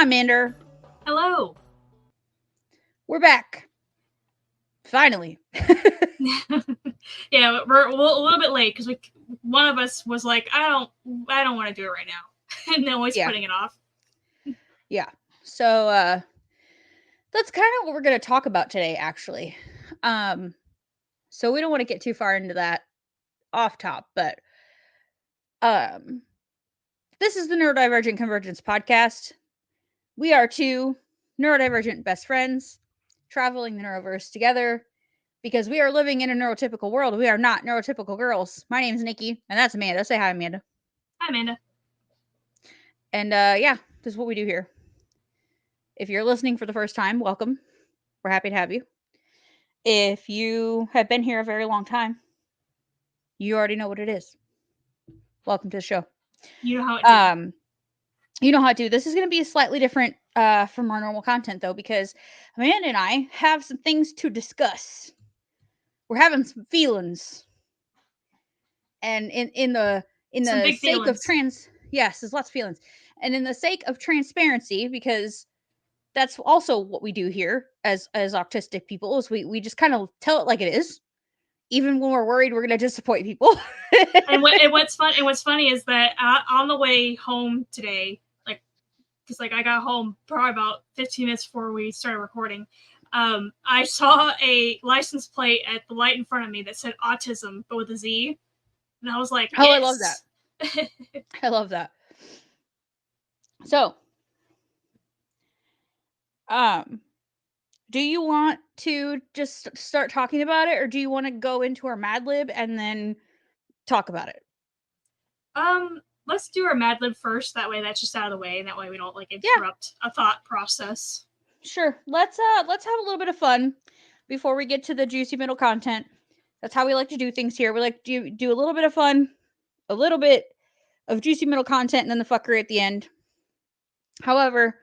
Hi, Amanda. Hello. We're back. Finally. Yeah, we're a little bit late because one of us was like, I don't want to do it right now, and always putting it off. Yeah. So that's kind of what we're going to talk about today, actually. So we don't want to get too far into that off top, but this is the Neurodivergent Convergence podcast. We are two neurodivergent best friends traveling the neuroverse together because we are living in a neurotypical world. We are not neurotypical girls. My name's Nikki, and that's Amanda. Say hi, Amanda. Hi, Amanda. And yeah, this is what we do here. If you're listening for the first time, welcome. We're happy to have you. If you have been here a very long time, you already know what it is. Welcome to the show. You know how it do. You know how to. This is going to be slightly different from our normal content, though, because Amanda and I have some things to discuss. We're having some feelings, and in the sake of yes, there's lots of feelings, and in the sake of transparency, because that's also what we do here as autistic people, is we just kind of tell it like it is, even when we're worried we're going to disappoint people. and what's funny is that on the way home today, because I got home probably about 15 minutes before we started recording, I saw a license plate at the light in front of me that said autism, but with a Z, and I was like, oh, yes. I love that. I love that. So, do you want to just start talking about it, or do you want to go into our Mad Lib and then talk about it? Let's do our Mad Lib first. That way, that's just out of the way, and that way we don't interrupt a thought process. Sure. Let's have a little bit of fun before we get to the juicy middle content. That's how we like to do things here. We like to do a little bit of fun, a little bit of juicy middle content, and then the fuckery at the end. However,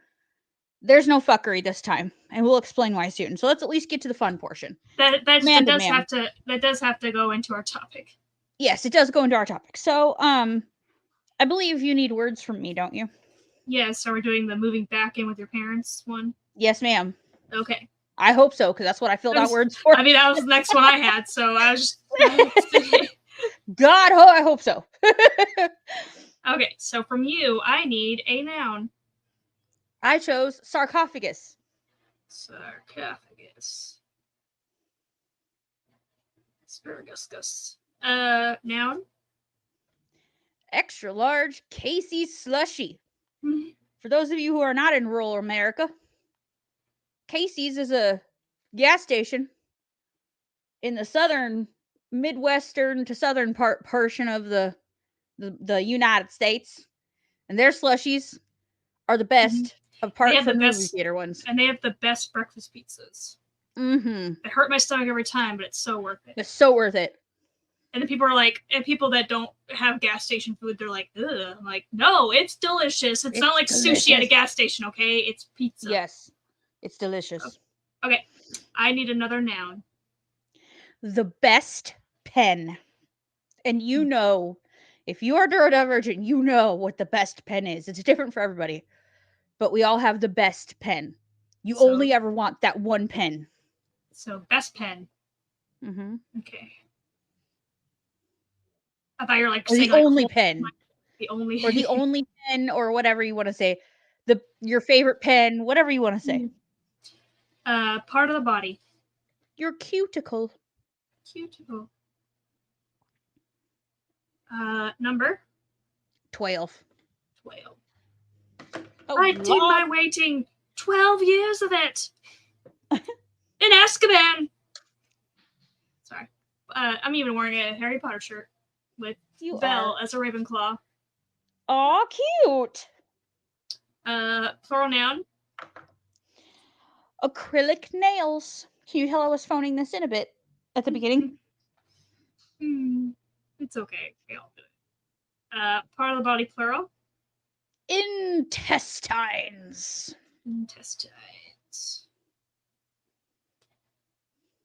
there's no fuckery this time, and we'll explain why soon. So let's at least get to the fun portion. That does have to go into our topic. Yes, it does go into our topic. So, I believe you need words from me, don't you? Yes. Are we doing the moving back in with your parents one? Yes, ma'am. Okay. I hope so, because that's what I filled out words for. I mean, that was the next one I had, so I was just... God, I hope so. Okay, so from you, I need a noun. I chose sarcophagus. Sarcophagus. Asparagus. Noun? Extra large Casey's slushy. Mm-hmm. For those of you who are not in rural America, Casey's is a gas station in the southern, midwestern to southern portion of the United States, and their slushies are the best, apart from movie theater ones. And they have the best breakfast pizzas. Mm-hmm. It hurt my stomach every time, but it's so worth it. It's so worth it. And the people are like, and people that don't have gas station food, they're like, ugh. I'm like, no, it's delicious. It's not like delicious. Sushi at a gas station, okay? It's pizza. Yes, it's delicious. Okay, I need another noun. The best pen. And you know, if you are neurodivergent, you know what the best pen is. It's different for everybody. But we all have the best pen. You only ever want that one pen. So, best pen. Mm-hmm. Okay. I thought you were like or saying the only pen. The only or the only pen, or whatever you want to say. Your favorite pen, whatever you want to say. Part of the body. Your cuticle. Cuticle. Number? 12. 12. Oh, I did my waiting. 12 years of it. In Azkaban. Sorry. I'm even wearing a Harry Potter shirt with Belle as a Ravenclaw. Aw, cute. Plural noun. Acrylic nails. Can you tell I was phoning this in a bit at the beginning? It's okay. I'll do it. Part of the body, plural. Intestines.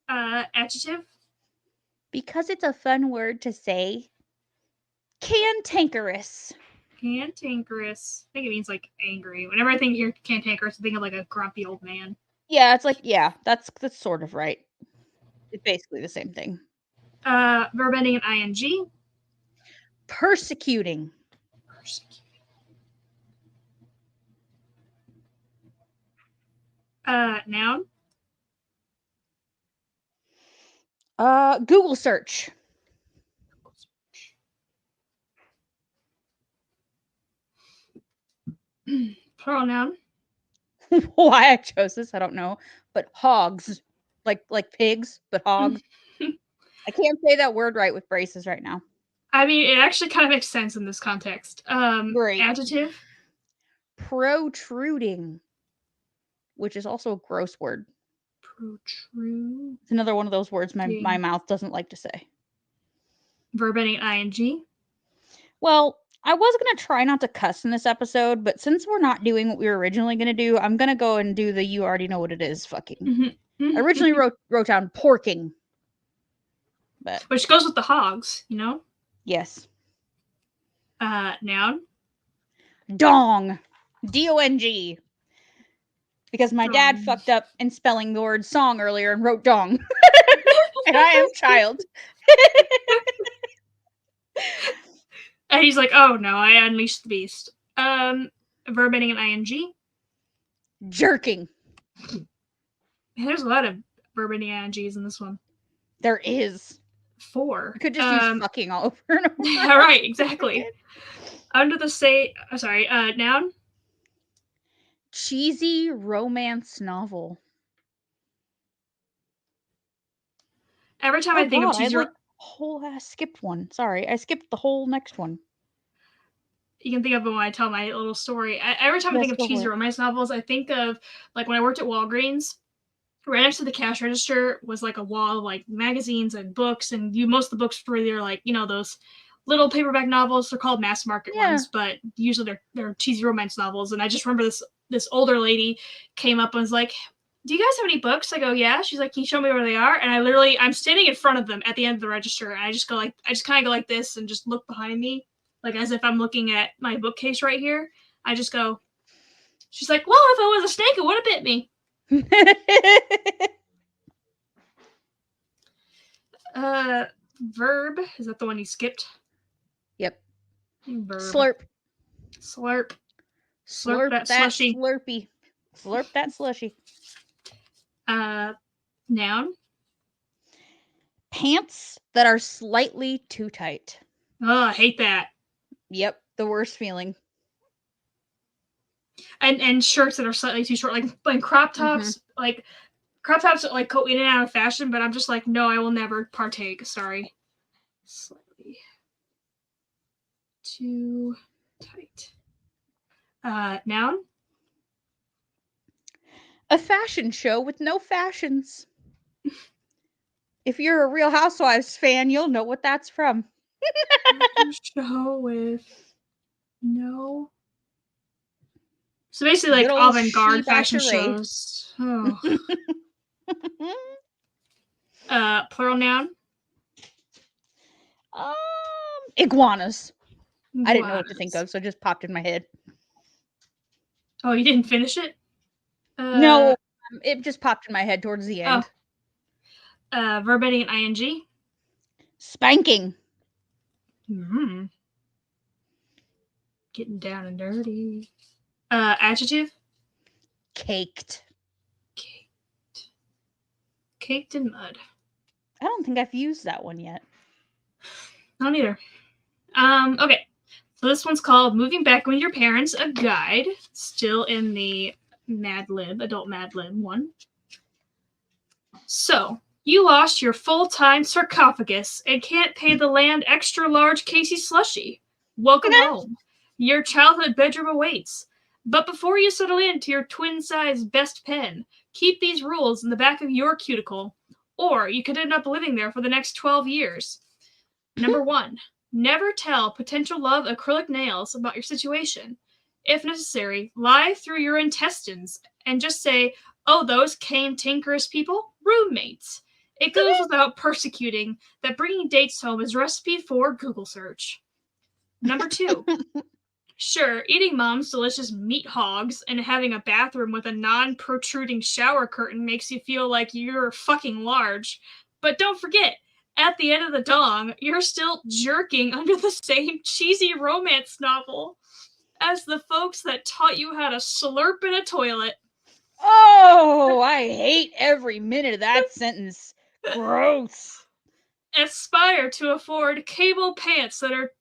Adjective. Because it's a fun word to say. Cantankerous. Cantankerous. I think it means like angry. Whenever I think here cantankerous, I think of like a grumpy old man. Yeah, it's like, yeah, that's sort of right. It's basically the same thing. Verb ending in ing. Persecuting. Noun. Google search. Plural noun. Why I chose this, I don't know. But hogs. Like pigs, but hogs. I can't say that word right with braces right now. I mean, it actually kind of makes sense in this context. Great. Adjective. Protruding, which is also a gross word. Protrude. It's another one of those words my mouth doesn't like to say. Verb ending ing. Well, I was going to try not to cuss in this episode, but since we're not doing what we were originally going to do, I'm going to go and do the you already know what it is fucking. Mm-hmm. I originally wrote down porking. But which goes with the hogs, you know? Yes. Noun. Dong. D-O-N-G. Because my dad fucked up in spelling the word song earlier and wrote dong. And I am child. And he's like, oh no, I unleashed the beast. Verb ending in ing. Jerking. Man, there's a lot of verb ending ings in this one. There is. 4. You could just use fucking all over and over. Yeah, right, exactly. Under the noun. Cheesy romance novel. Every time I think of cheesy, I skipped one. Sorry, I skipped the whole next one. You can think of it when I tell my little story. Every time I think of cheesy romance novels, I think of like when I worked at Walgreens. Right next to the cash register was like a wall of like magazines and books, and most of the books were either like, you know, those little paperback novels. They're called mass market ones, but usually they're cheesy romance novels. And I just remember this older lady came up and was like, do you guys have any books? I go, yeah. She's like, can you show me where they are? And I'm standing in front of them at the end of the register, and I just kind of go like this and just look behind me, like as if I'm looking at my bookcase right here. I just go, she's like, well, if it was a snake, it would have bit me. Verb. Is that the one you skipped? Yep. Verb. Slurp. Slurp that slushy. Slurpee. Slurp that slushy. Noun. Pants that are slightly too tight. Oh, I hate that. Yep, the worst feeling. And shirts that are slightly too short, like crop tops, like crop tops like go in and out of fashion, but I'm just like, no, I will never partake. Sorry. Slightly too tight. Noun. A fashion show with no fashions. If you're a Real Housewives fan, you'll know what that's from. Show with no. So basically, like avant-garde fashion shows. Oh. Plural noun. Iguanas. I didn't know what to think of, so it just popped in my head. Oh, you didn't finish it? No, it just popped in my head towards the end. Verb ending in ing. Spanking. Mm-hmm. Getting down and dirty. Adjective. Caked. Caked in mud. I don't think I've used that one yet. Not either. Okay. So this one's called Moving Back with Your Parents, a Guide. Still in the adult Mad Lib one. So, you lost your full-time sarcophagus and can't pay the land extra large Casey slushie. Welcome home. Your childhood bedroom awaits. But before you settle into your twin-sized best pen, keep these rules in the back of your cuticle, or you could end up living there for the next 12 years. Number 1, never tell potential love acrylic nails about your situation. If necessary, lie through your intestines and just say, oh, those cantankerous people, roommates. It goes without persecuting that bringing dates home is recipe for Google search. Number 2, Sure, eating mom's delicious meat hogs and having a bathroom with a non-protruding shower curtain makes you feel like you're fucking large. But don't forget, at the end of the dong, you're still jerking under the same cheesy romance novel as the folks that taught you how to slurp in a toilet. Oh, I hate every minute of that sentence. Gross. Aspire to afford cable pants that are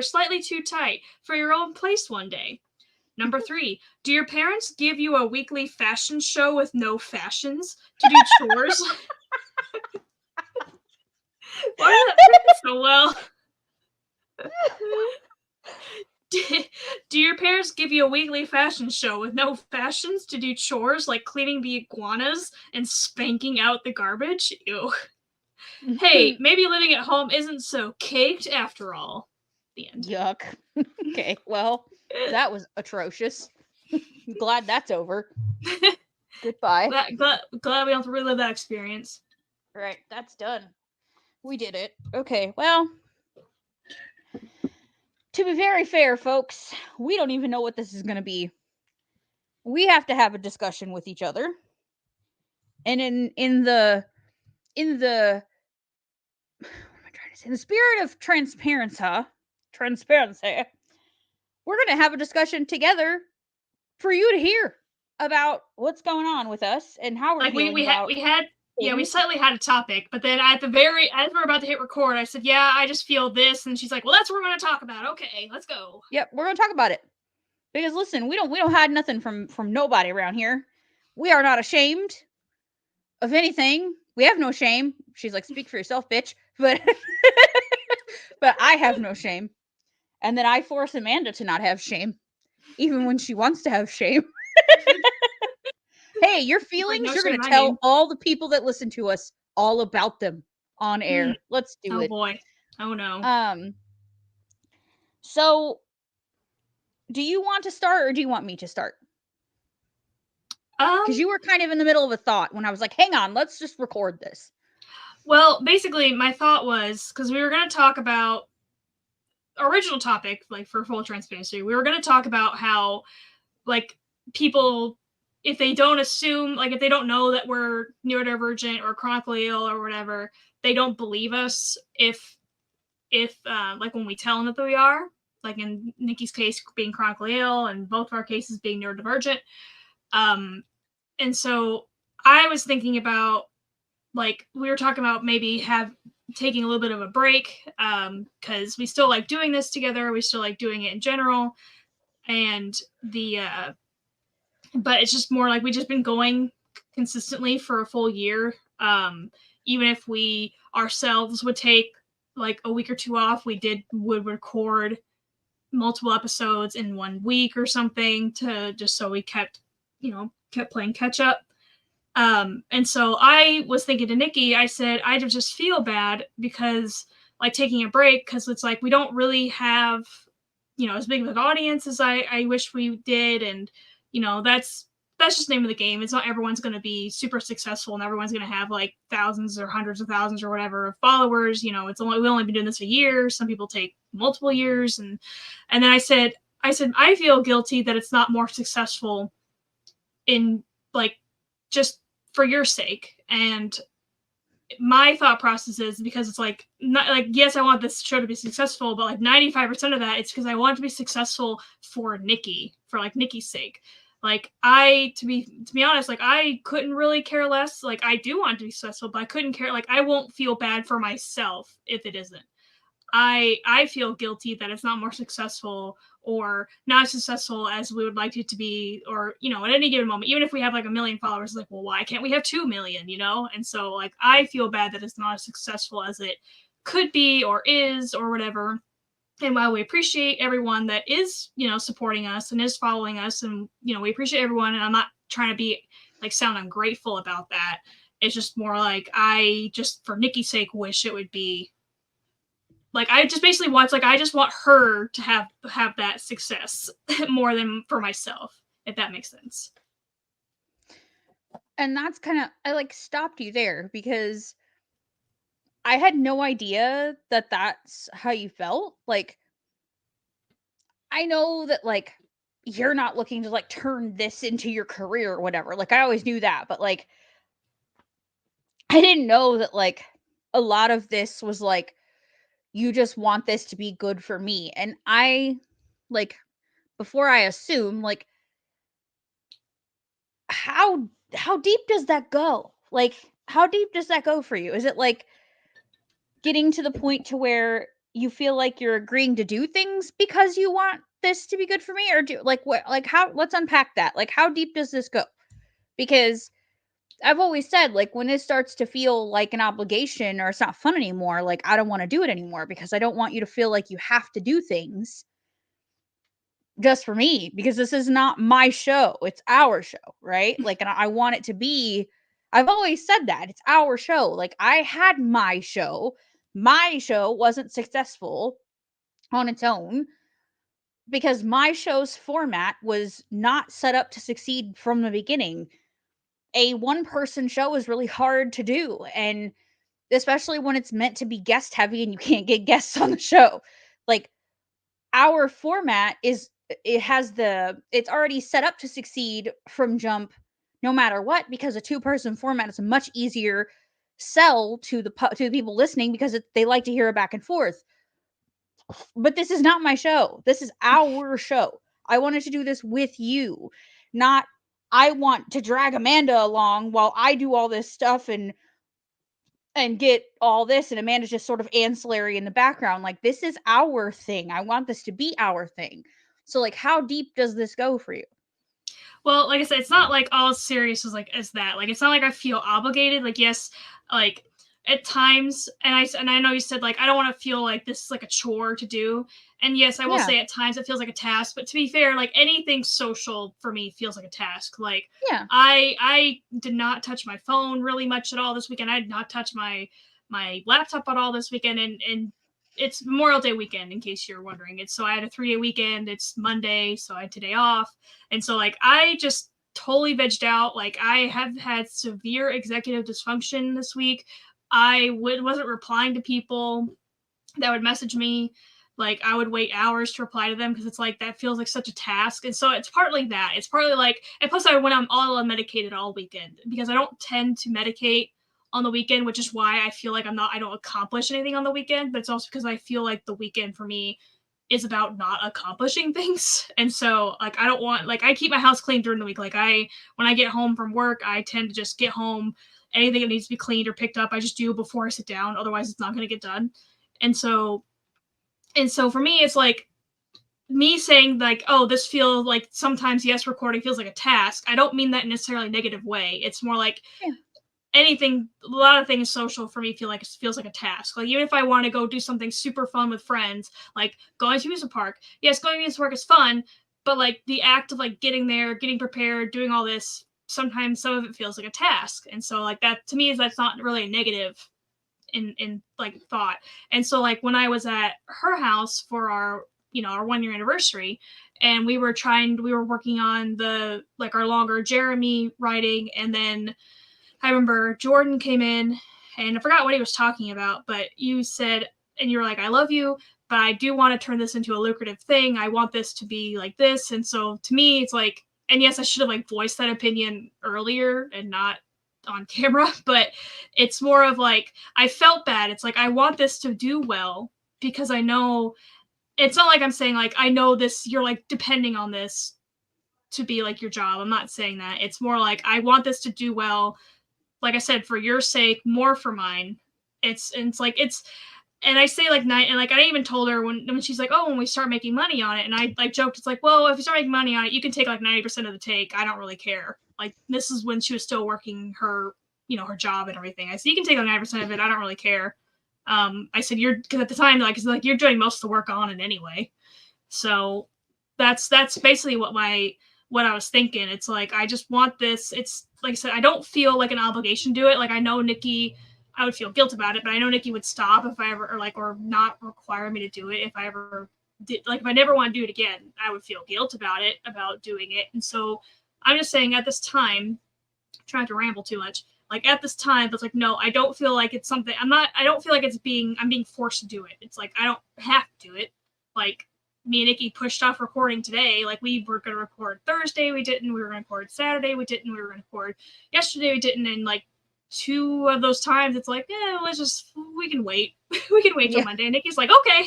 slightly too tight for your own place one day. Number 3, do your parents give you a weekly fashion show with no fashions to do chores? Why did that fit so well? Do your parents give you a weekly fashion show with no fashions to do chores like cleaning the iguanas and spanking out the garbage? Ew. Hey, maybe living at home isn't so caked after all. The end. Yuck. Okay, well, that was atrocious. Glad that's over. Goodbye. Glad we don't have to relive that experience. Right, that's done. We did it. Okay, well, to be very fair, folks, we don't even know what this is going to be. We have to have a discussion with each other. And in the what am I trying to say? In the spirit of transparency, we're going to have a discussion together for you to hear about what's going on with us and how we're Like feeling about we slightly had a topic, but then as we're about to hit record, I said, yeah, I just feel this, and she's like, well, that's what we're going to talk about. Okay, let's go. Yep, we're going to talk about it. Because listen, we don't hide nothing from nobody around here. We are not ashamed of anything. We have no shame. She's like, speak for yourself, bitch. But but I have no shame. And then I force Amanda to not have shame, even when she wants to have shame. Hey, your feelings, no you're going shame, to I tell mean. all the people that listen to us all about them on air. Let's do Oh it. boy. Oh no. So do you want to start or do you want me to start? Because you were kind of in the middle of a thought when I was like, hang on, let's just record this. Well, basically, my thought was, because we were going to talk about original topic, like for full transparency, we were going to talk about how, like, people, if they don't assume, like, if they don't know that we're neurodivergent or chronically ill or whatever, they don't believe us if like, when we tell them that we are, like in Nikki's case, being chronically ill, and both of our cases being neurodivergent. And so I was thinking about, like, we were talking about maybe taking a little bit of a break, because we still like doing this together, we still like doing it in general, and but it's just more like we just been going consistently for a full year. Even if we ourselves would take like a week or two off, would record multiple episodes in 1 week or something, to just so we kept playing catch up. And so I was thinking to Nikki, I said, I just feel bad because, like, taking a break, because it's like we don't really have, as big of an audience as I wish we did. And, that's just the name of the game. It's not everyone's going to be super successful and everyone's going to have like thousands or hundreds of thousands or whatewever of followers. We've only been doing this a year. Some people take multiple years. And then I said, I feel guilty that it's not more successful in, like, just for your sake. And my thought process is, because it's like, not like, yes, I want this show to be successful, but like 95% of that, it's because I want it to be successful for Nikki, for like Nikki's sake. Like, to be honest, like, I couldn't really care less. Like, I do want it to be successful, but I couldn't care. Like, I won't feel bad for myself if it isn't. I feel guilty that it's not more successful or not as successful as we would like it to be, or at any given moment, even if we have like 1 million followers, like, well, why can't we have 2 million? And so, like, I feel bad that it's not as successful as it could be or is or whatever. And while we appreciate everyone that is supporting us and is following us, and we appreciate everyone, and I'm not trying to be like sound ungrateful about that, it's just more like, I just, for Nikki's sake, wish it would be like, I just basically I just want her to have that success more than for myself, if that makes sense. And that's kind of, I like stopped you there because I had no idea that that's how you felt. Like, I know that like you're not looking to like turn this into your career or whatever. Like I always knew that, but like I didn't know that like a lot of this was like you just want this to be good for me. And I like before I assume like how deep does that go? Like how deep does that go for you? Is it like getting to the point to where you feel like you're agreeing to do things because you want this to be good for me, or do like what like how let's unpack that. Like how deep does this go? Because I've always said like when it starts to feel like an obligation or it's not fun anymore, like I don't want to do it anymore because I don't want you to feel like you have to do things just for me because this is not my show. It's our show, right? Like and I want it to be I've always said that. It's our show. Like I had my show. My show wasn't successful on its own because my show's format was not set up to succeed from the beginning. A one person show is really hard to do, and especially when it's meant to be guest heavy and you can't get guests on the show. Like our format is it's already set up to succeed from jump no matter what because a two-person format is a much easier sell to the people listening because they like to hear it back and forth. But this is not my show. This is our show. I wanted to do this with you, not I want to drag Amanda along while I do all this stuff and get all this and Amanda's just sort of ancillary in the background. Like this is our thing. I want this to be our thing. So like how deep does this go for you? Well, like I said, it's not like all serious as that. Like it's not like I feel obligated. Like yes, like at times, and I know you said like I don't want to feel like this is like a chore to do. And yes, I will Yeah. say at times it feels like a task. But to be fair, like anything social for me feels like a task. Like Yeah. I did not touch my phone really much at all this weekend. I did not touch my laptop at all this weekend, and it's Memorial Day weekend, in case you're wondering. It's so I had a 3-day weekend. It's Monday, so I had today off. And so like I just totally vegged out. Like I have had severe executive dysfunction this week. Wasn't replying to people that would message me. Like I would wait hours to reply to them because it's like that feels like such a task. And so it's partly that. It's partly like, and plus when I'm all unmedicated all weekend because I don't tend to medicate on the weekend, which is why I feel like I don't accomplish anything on the weekend. But it's also because I feel like the weekend for me is about not accomplishing things. And so like I don't want like I keep my house clean during the week. Like when I get home from work, I tend to just get home. Anything that needs to be cleaned or picked up, I just do before I sit down. Otherwise it's not gonna get done. And so for me it's like me saying like, oh, this feels like sometimes yes, recording feels like a task. I don't mean that in necessarily a negative way. It's more like Yeah. anything, a lot of things social for me feels like a task. Like even if I want to go do something super fun with friends, like going to amusement park. Yes, going to amusement park is fun, but like the act of like getting there, getting prepared, doing all this, sometimes some of it feels like a task. And so like that to me is that's not really a negative in like thought. And so like when I was at her house for our our 1-year anniversary, and we were working on the like our longer Jeremy writing, and then I remember Jordan came in and I forgot what he was talking about, but you said, and you were like, I love you, but I do want to turn this into a lucrative thing. I want this to be like this. And so to me, it's like, and yes, I should have like voiced that opinion earlier and not on camera, but it's more of like, I felt bad. It's like, I want this to do well because I know it's not like I'm saying like, I know this, you're like depending on this to be like your job. I'm not saying that. It's more like, I want this to do well, like I said, for your sake, more for mine. It's like and I say like night, and like I even told her when she's like, oh, when we start making money on it, and I like joked, it's like, well, if you start making money on it, you can take like 90% of the take. I don't really care. Like this is when she was still working her her job and everything. I said you can take like 90% of it. I don't really care. I said because at the time like you're doing most of the work on it anyway. So that's basically what I was thinking. It's like I just want this. It's like I said, I don't feel like an obligation to do it. Like I know Nikki, I would feel guilt about it, but I know Nikki would stop if I ever or not require me to do it if I ever did. Like if I never want to do it again, I would feel guilt about doing it. And so I'm just saying at this time, trying to ramble too much. Like at this time, it's like no, I don't feel like it's something. I don't feel like I'm being forced to do it. It's like I don't have to do it. Like me and Nikki pushed off recording today. Like, we were going to record Thursday, we didn't. We were going to record Saturday, we didn't. We were going to record yesterday, we didn't. And, like, 2 of those times, it's like, we can wait. We can wait till Monday. And Nikki's like, okay.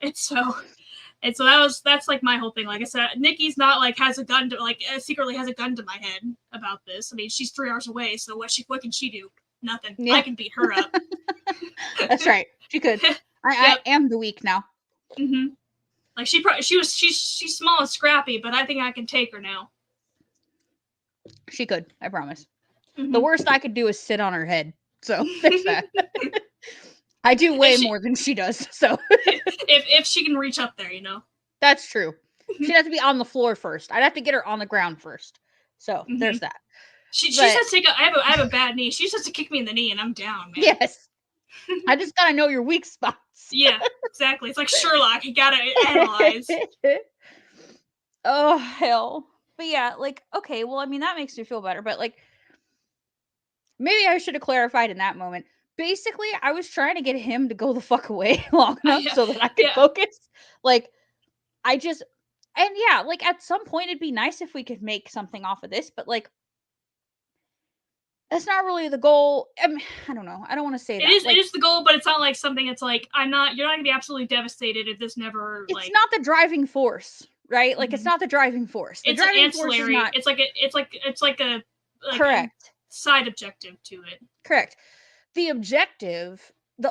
And so that's, like, my whole thing. Like I said, Nikki's not, like, secretly has a gun to my head about this. I mean, she's 3 hours away, so what can she do? Nothing. Yeah. I can beat her up. That's right. She could. I am the weak now. Mm-hmm. Like, she's small and scrappy, but I think I can take her now. She could, I promise. Mm-hmm. The worst I could do is sit on her head. So there's that. I do way more than she does. So if she can reach up there, That's true. She'd have to be on the floor first. I'd have to get her on the ground first. So there's that. She just has to take I have a bad knee. She just has to kick me in the knee and I'm down, man. Yes. I just gotta know your weak spots. Yeah, exactly. It's like Sherlock. You gotta analyze. Oh, hell. But yeah, like, okay, well, I mean, that makes me feel better. But, like, maybe I should have clarified in that moment. Basically, I was trying to get him to go the fuck away long enough so that I could focus. Like, and yeah, like, at some point, it'd be nice if we could make something off of this. But, like, that's not really the goal. I mean, I don't know. I don't want to say that. It is the goal, but it's not like something it's like, you're not going to be absolutely devastated if this never, It's not the driving force, right? Like, it's not the driving force. It's an ancillary. It's like a correct side objective to it. Correct. The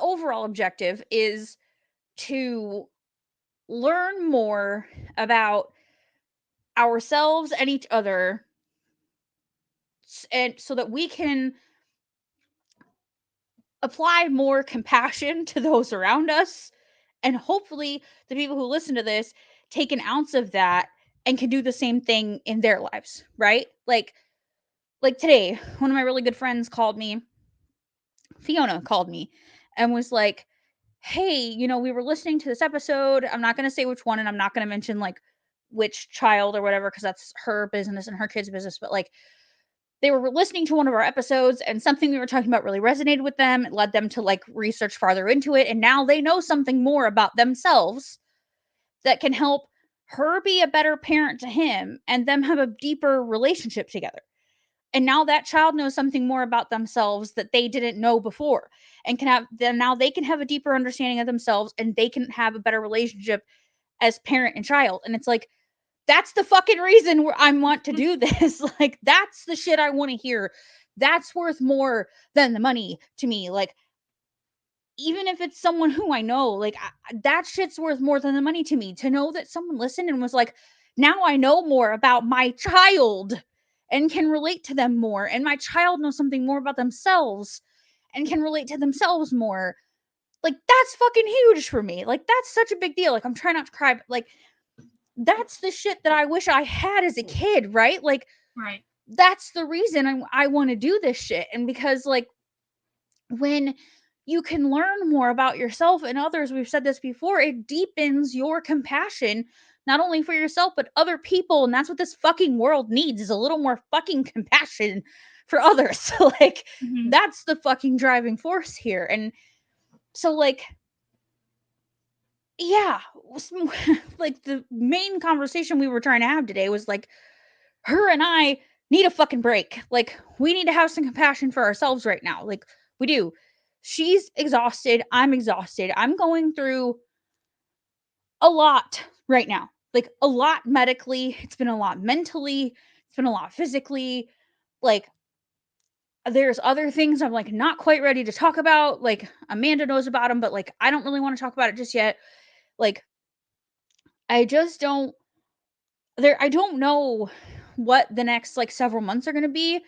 overall objective is to learn more about ourselves and each other, and so that we can apply more compassion to those around us, and hopefully the people who listen to this take an ounce of that and can do the same thing in their lives, right? Like today, one of my really good friends Fiona called me and was like, hey, we were listening to this episode. I'm not going to say which one, and I'm not going to mention, like, which child or whatever, because that's her business and her kid's business. But, like, they were listening to one of our episodes, and something we were talking about really resonated with them. It led them to, like, research farther into it. And now they know something more about themselves that can help her be a better parent to him and them have a deeper relationship together. And now that child knows something more about themselves that they didn't know before, and now they can have a deeper understanding of themselves, and they can have a better relationship as parent and child. And it's like, that's the fucking reason I want to do this. Like, that's the shit I want to hear. That's worth more than the money to me. Like, even if it's someone who I know, like, that shit's worth more than the money to me. To know that someone listened and was like, now I know more about my child and can relate to them more, and my child knows something more about themselves and can relate to themselves more. Like, that's fucking huge for me. Like, that's such a big deal. Like, I'm trying not to cry, but, like, that's the shit that I wish I had as a kid, right? Like, right. That's the reason I want to do this shit. And because, like, when you can learn more about yourself and others, we've said this before, it deepens your compassion, not only for yourself, but other people. And that's what this fucking world needs, is a little more fucking compassion for others. So, like, that's the fucking driving force here. And so, like, yeah, like, the main conversation we were trying to have today was, like, her and I need a fucking break. Like, we need to have some compassion for ourselves right now. Like, we do. She's exhausted. I'm exhausted. I'm going through a lot right now. Like, a lot medically. It's been a lot mentally. It's been a lot physically. Like, there's other things I'm, like, not quite ready to talk about. Like, Amanda knows about them, but, like, I don't really want to talk about it just yet. Like, I just don't know what the next, like, several months are going to be.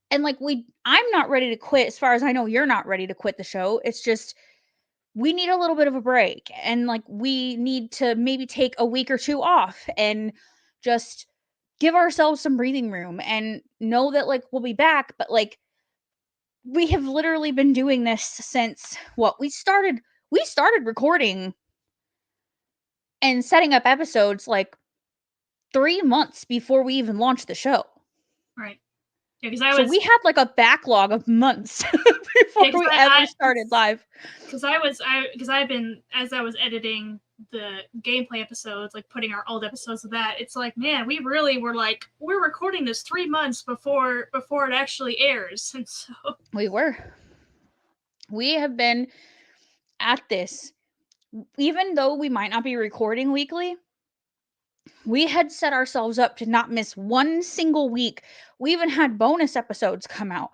And, like, I'm not ready to quit. As far as I know, you're not ready to quit the show. It's just, we need a little bit of a break, and, like, we need to maybe take a week or 2 off and just give ourselves some breathing room, and know that, like, we'll be back. But, like, we have literally been doing this since we started recording and setting up episodes, like, 3 months before we even launched the show. Right. Yeah, we had, like, a backlog of months before we ever started live. Because I've been, as I was editing the gameplay episodes, like putting our old episodes of that, it's like, man, we really were like, we're recording this 3 months before it actually airs. And so we have been at this, even though we might not be recording weekly, we had set ourselves up to not miss one single week. We even had bonus episodes come out,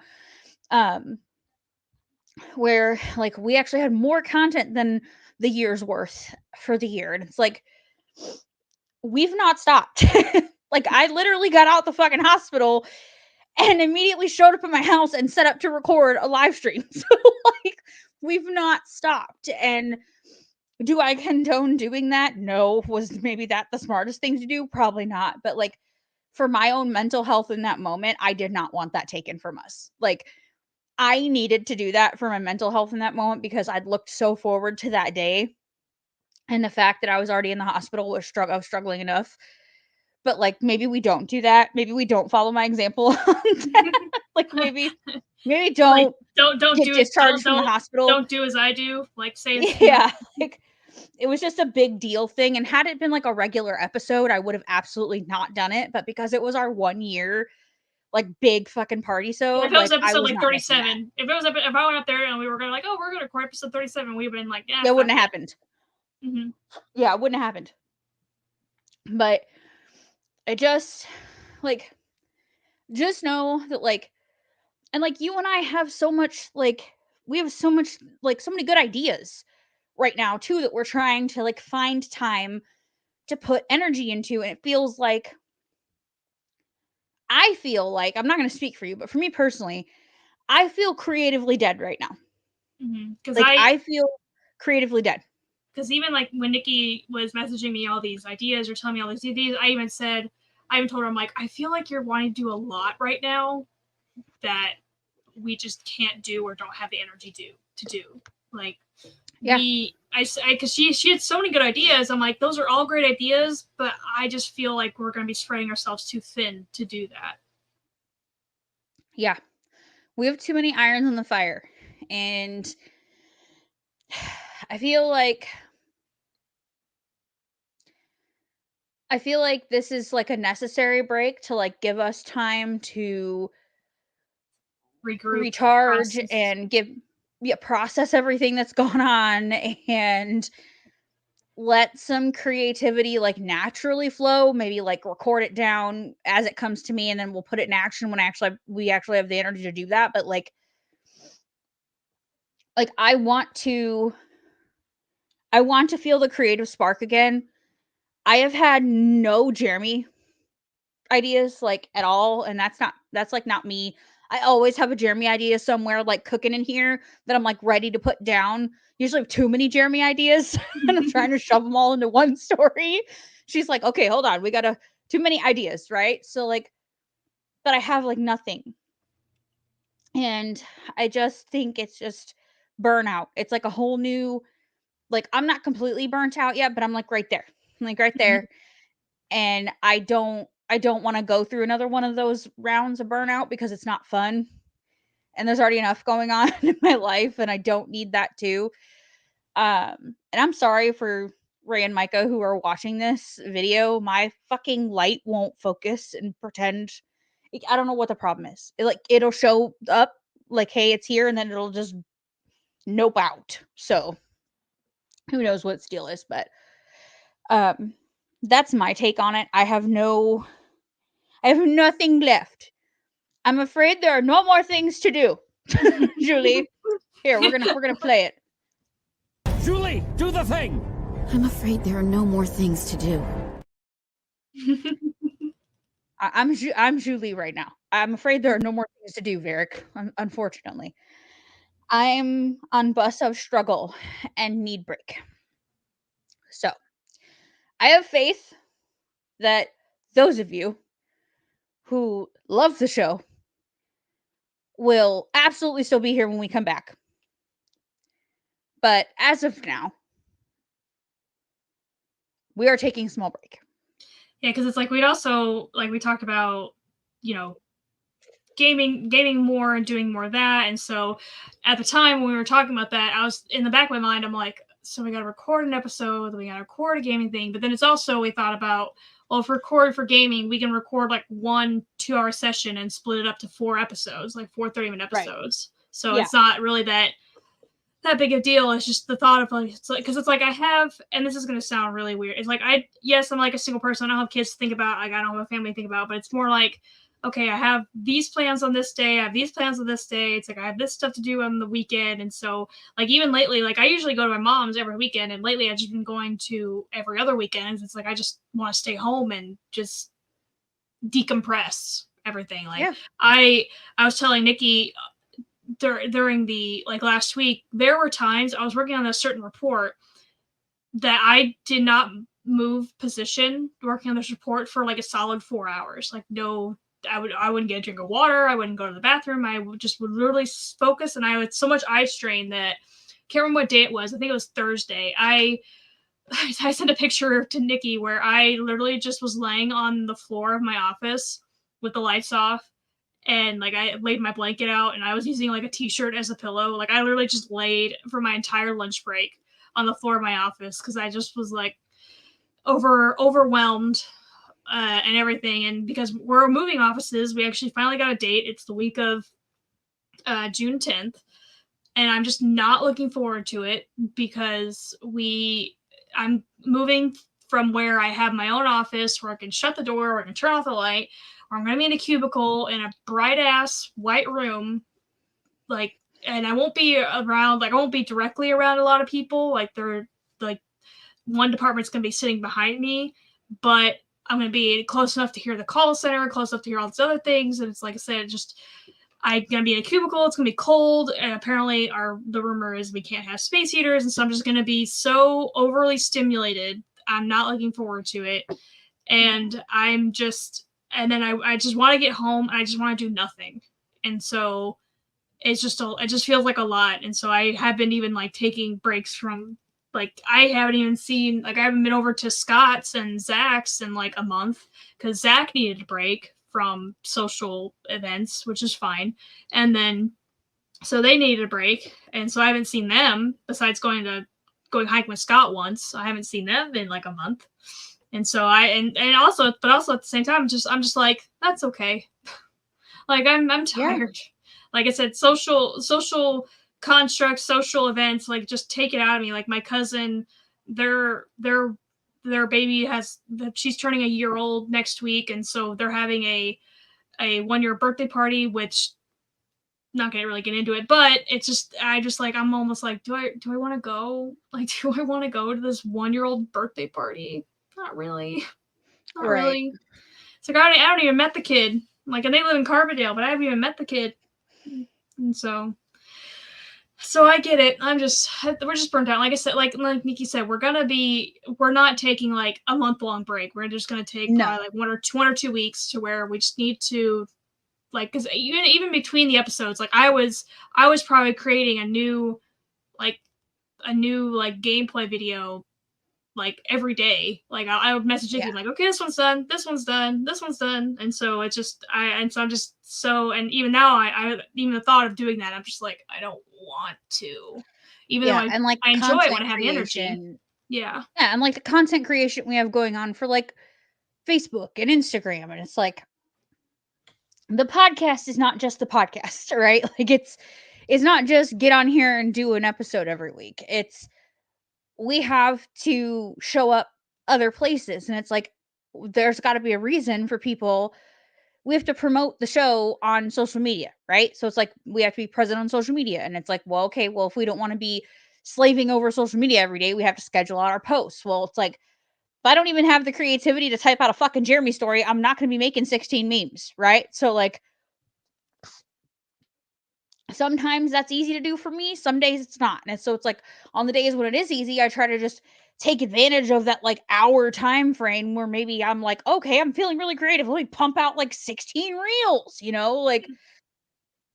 where like we actually had more content than the year's worth for the year. And it's like, we've not stopped. Like, I literally got out the fucking hospital and immediately showed up at my house and set up to record a live stream. So like, we've not stopped. And do I condone doing that? No. Was maybe that the smartest thing to do? Probably not. But like, for my own mental health in that moment, I did not want that taken from us. Like, I needed to do that for my mental health in that moment because I'd looked so forward to that day. And the fact that I was already in the hospital was I was struggling enough. But like, maybe we don't do that. Maybe we don't follow my example. Like, maybe don't like, don't get do discharged from the hospital. Don't do as I do. Like, say, Yeah, like, it was just a big deal thing. And had it been like a regular episode, I would have absolutely not done it. But because it was our 1 year, like, big fucking party, so if it was like, I episode was like not missing that. 37, if I went up there and we were gonna like, oh, we're gonna record episode 37, we've been like, yeah, That wouldn't have happened. Mm-hmm. Yeah, it wouldn't have happened. But I just like, just know that like, and like, you and I have so much, like, we have so much, like, so many good ideas right now too that we're trying to like find time to put energy into. And it feels like, I feel like, I'm not going to speak for you, but for me personally, I feel creatively dead right now. Because Like, I feel creatively dead. Because even like when Nikki was messaging me all these ideas or telling me all these ideas, I even told her, I'm like, I feel like you're wanting to do a lot right now that we just can't do or don't have the energy to do. Like, Yeah. because she had so many good ideas. I'm like, those are all great ideas, but I just feel like we're going to be spreading ourselves too thin to do that. Yeah. We have too many irons in the fire. And I feel like this is like a necessary break to like give us time to regroup, recharge, process. and process everything that's gone on, and let some creativity like naturally flow. Maybe like record it down as it comes to me, and then we'll put it in action when we actually have the energy to do that. But like I want to feel the creative spark again. I have had no Jeremy ideas like at all, and that's like not me. I always have a Jeremy idea somewhere like cooking in here that I'm like ready to put down. Usually have too many Jeremy ideas and I'm trying to shove them all into one story. She's like, okay, hold on, we got too many ideas, right? So like, but I have like nothing. And I just think it's just burnout. It's like a whole new, like, I'm not completely burnt out yet, but I'm like right there. I'm like right there. And I don't want to go through another one of those rounds of burnout because it's not fun. And there's already enough going on in my life, and I don't need that too. And I'm sorry for Ray and Micah who are watching this video. My fucking light won't focus and pretend. I don't know what the problem is. It'll show up like, hey, it's here, and then it'll just nope out. So who knows what its deal is, but that's my take on it. I have nothing left. I'm afraid there are no more things to do. Julie, here, we're gonna play it. Julie, do the thing. I'm afraid there are no more things to do. I'm Julie right now. I'm afraid there are no more things to do, Varric. Unfortunately, I'm on bus of struggle and need break. So, I have faith that those of you who love the show will absolutely still be here when we come back. But as of now, we are taking a small break. Yeah, because it's like we'd also, like we talked about, gaming more and doing more of that. And so at the time when we were talking about that, I was in the back of my mind, I'm like, so we got to record an episode, then we got to record a gaming thing. But then it's also, we thought about, well, if we record for gaming, we can record like 1 2-hour session and split it up to 4 episodes, like 4 30-minute episodes. Right. So it's not really that big of a deal. It's just the thought of like, it's like, because it's like I have, and this is going to sound really weird. It's like, I'm like a single person. I don't have kids to think about. Like, I don't have a family to think about, but it's more like, okay, I have these plans on this day. I have these plans on this day. It's like, I have this stuff to do on the weekend. And so like, even lately, like I usually go to my mom's every weekend, and lately I've just been going to every other weekend. It's like, I just want to stay home and just decompress everything. Like I was telling Nikki during the like last week, there were times I was working on a certain report that I did not move position working on this report for like a solid 4 hours. Like no, I wouldn't get a drink of water. I wouldn't go to the bathroom. I would literally focus, and I had so much eye strain that can't remember what day it was. I think it was Thursday. I sent a picture to Nikki where I literally just was laying on the floor of my office with the lights off, and like I laid my blanket out, and I was using like a t-shirt as a pillow. Like I literally just laid for my entire lunch break on the floor of my office because I just was like overwhelmed and everything. And because we're moving offices, we actually finally got a date. It's the week of June 10th, and I'm just not looking forward to it because I'm moving from where I have my own office where I can shut the door, where I can turn off the light, or I'm going to be in a cubicle in a bright ass white room, like, and I won't be around, like I won't be directly around a lot of people. Like they're like one department's going to be sitting behind me, but I'm going to be close enough to hear the call center, close enough to hear all these other things. And it's like I said, I'm going to be in a cubicle. It's going to be cold. And apparently the rumor is we can't have space heaters. And so I'm just going to be so overly stimulated. I'm not looking forward to it. And then I just want to get home, and I just want to do nothing. And so it just feels like a lot. And so I haven't even like taking breaks from, like, I haven't been over to Scott's and Zach's in like a month because Zach needed a break from social events, which is fine. And then, so they needed a break. And so I haven't seen them besides going hiking with Scott once. I haven't seen them in like a month. And so also at the same time, I'm just like, that's okay. Like I'm tired. Yeah. Like I said, social constructs, social events, like just take it out of me. Like my cousin, their baby she's turning a year old next week, and so they're having a 1-year birthday party, which not gonna really get into it, but it's just I'm almost like, do I want to go? Like, do I want to go to this 1-year-old birthday party? Not really. Not right. Really. It's like I don't even met the kid. Like, and they live in Carbondale, but I haven't even met the kid. And so I get it. We're just burnt out. Like I said, like Nikki said, we're not taking like a month-long break. We're just going to take probably like 1 or 2 weeks to where we just need to, like, because even between the episodes, like I was probably creating a new gameplay video like every day. Like I would message Nikki like, okay, this one's done, this one's done, this one's done. And so it's just and even now I even the thought of doing that, I'm just like, I don't want to. Even though I enjoy it when I have the energy. Yeah. Yeah, and like the content creation we have going on for like Facebook and Instagram, and it's like the podcast is not just the podcast, right? Like it's not just get on here and do an episode every week. We have to show up other places, and it's like there's got to be a reason for people. We have to promote the show on social media, right? So it's like we have to be present on social media, and it's like, well, okay, well, if we don't want to be slaving over social media every day, we have to schedule out our posts. Well, it's like if I don't even have the creativity to type out a fucking Jeremy story, I'm not going to be making 16 memes, right? So like sometimes that's easy to do for me. Some days it's not. And so it's like on the days when it is easy, I try to just take advantage of that like hour time frame where maybe I'm like, okay, I'm feeling really creative. Let me pump out like 16 reels, like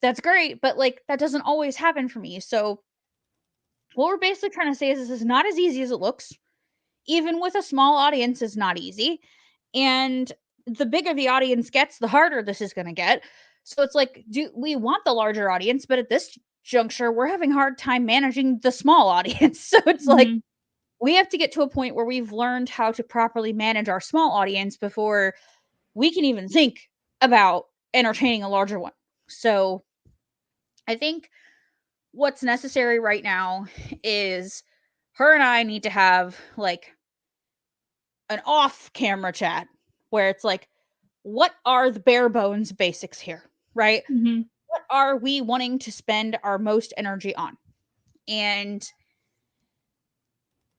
that's great. But like that doesn't always happen for me. So what we're basically trying to say is this is not as easy as it looks. Even with a small audience, it's not easy. And the bigger the audience gets, the harder this is going to get. So it's like, we want the larger audience, but at this juncture, we're having a hard time managing the small audience. So it's like, we have to get to a point where we've learned how to properly manage our small audience before we can even think about entertaining a larger one. So I think what's necessary right now is her and I need to have like an off camera chat where it's like, what are the bare bones basics here, right? Mm-hmm. What are we wanting to spend our most energy on? And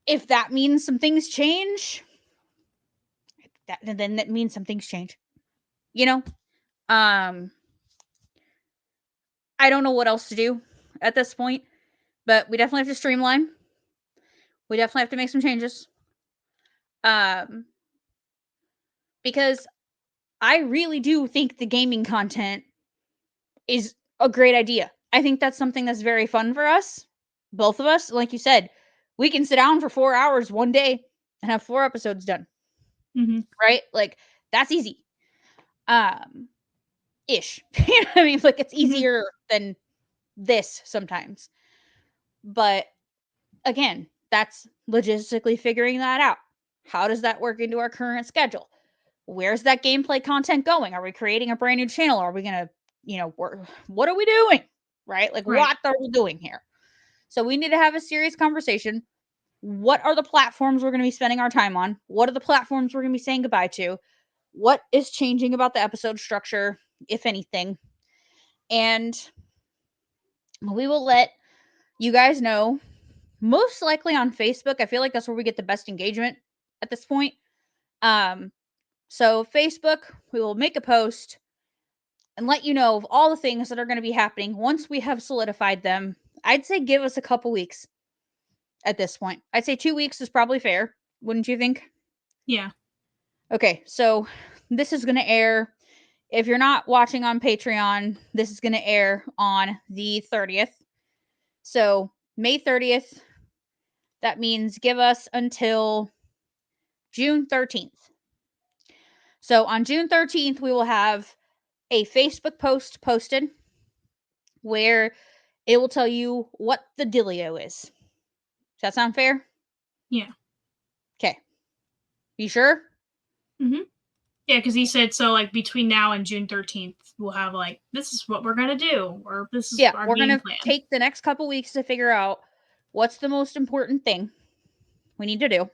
if that means some things change, then that means some things change. You know? I don't know what else to do at this point, but we definitely have to streamline. We definitely have to make some changes. Because I really do think the gaming content is a great idea. I think that's something that's very fun for us. Both of us, like you said, we can sit down for 4 hours one day and have 4 episodes done. Mm-hmm. Right? Like, that's easy. Ish. You know what I mean? Like, it's easier than this sometimes. But again, that's logistically figuring that out. How does that work into our current schedule? Where's that gameplay content going? Are we creating a brand new channel? Are we going to, what are we doing? Right? Like, what are we doing here? So we need to have a serious conversation. What are the platforms we're going to be spending our time on? What are the platforms we're going to be saying goodbye to? What is changing about the episode structure, if anything? And we will let you guys know, most likely on Facebook. I feel like that's where we get the best engagement at this point. So Facebook, we will make a post and let you know of all the things that are going to be happening once we have solidified them. I'd say give us a couple weeks at this point. I'd say 2 weeks is probably fair. Wouldn't you think? Yeah. Okay, so this is going to air. If you're not watching on Patreon, this is going to air on the 30th. So May 30th. That means give us until June 13th. So on June 13th, we will have a Facebook post posted where it will tell you what the dealio is. Does that sound fair? Yeah. Okay. You sure? Mm-hmm. Yeah, because he said so. Like between now and June 13th, we'll have like this is what we're gonna do, or this is our we're game gonna plan. take the next couple weeks to figure out what's the most important thing we need to do.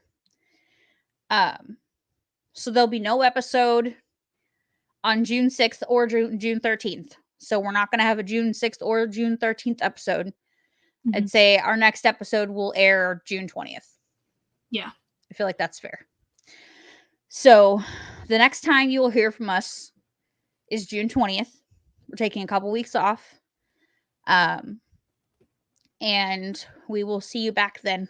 So there'll be no episode on June 6th or June 13th. So we're not gonna have a June 6th or June 13th episode. Mm-hmm. I'd say our next episode will air June 20th. Yeah. I feel like that's fair. So the next time you will hear from us is June 20th. We're taking a couple weeks off. And we will see you back then.